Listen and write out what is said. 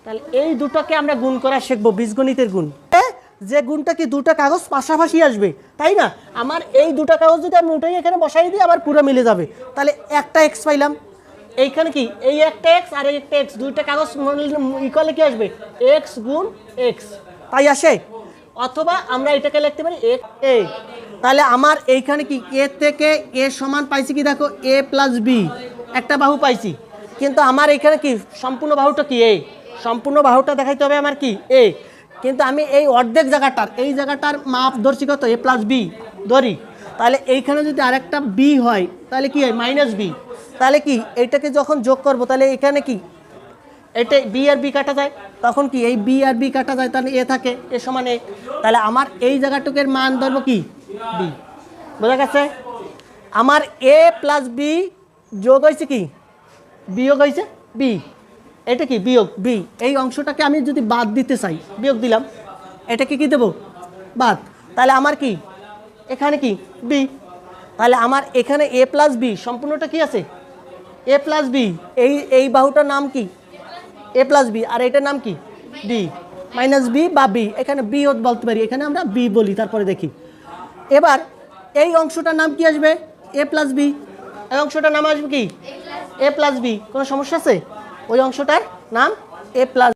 তাহলে এই দুটোকে আমরা গুণ করা শিখবো, বীজগণিতের গুণ। যে গুণটা কি দুটো কাগজ পাশাপাশি আসবে, তাই না? আমার এই দুটো কাগজ যদি আমি উঠে এখানে বসাই দিই আবার পুরো মিলে যাবে। তাহলে একটা এক্স পাইলাম, এইখানে কি এই একটা এক্স আর এই একটা এক্স, দুইটা কাগজ ইকুয়ালে কি আসবে এক্স গুণ এক্স, তাই আসে। অথবা আমরা এটাকে লিখতে পারি এ। তাহলে আমার এইখানে কি এ থেকে এ সমান পাইছি কি, দেখো এ প্লাস বি, একটা বাহু পাইছি। কিন্তু আমার এখানে কি সম্পূর্ণ বাহুটা কি এ, সম্পূর্ণ বাহুটা দেখাইতে হবে আমার কি এ। কিন্তু আমি এই অর্ধেক জায়গাটার, এই জায়গাটার মাপ ধরছি কত এ প্লাস বি ধরি। তাহলে এইখানে যদি আরেকটা বি হয় তাহলে কি হয় মাইনাস বি। তাহলে কি এইটাকে যখন যোগ করব তাহলে এখানে কি এটা বি আর বি কাটা যায়, তখন কি এই বি আর বি কাটা যায়, তাহলে এ থাকে এ সমান এ। তাহলে আমার এই জায়গাটুকের মান ধরবো কি বি। বোঝা গেছে? আমার এ প্লাস বি যোগ হয়েছে কি বিয়োগ হয়েছে বি, এটা কি বিয়োগ বি। এই অংশটাকে আমি যদি বাদ দিতে চাই বিয়োগ দিলাম, এটাকে কি দেবো বাদ। তাহলে আমার কি এখানে কি বি। তাহলে আমার এখানে এ প্লাস বি সম্পূর্ণটা কি আছে এ প্লাস বি। এই বাহুটার নাম কি এ প্লাস বি, আর এটার নাম কি বি মাইনাস বি বা বি। এখানে বি বলতে পারি, এখানে আমরা বি বলি। তারপরে দেখি এবার এই অংশটার নাম কি আসবে এ প্লাস বি, এই অংশটার নাম আসবে কি এ প্লাস বি। কোনো সমস্যা আছে? ওই অংশটার নাম এ প্লাস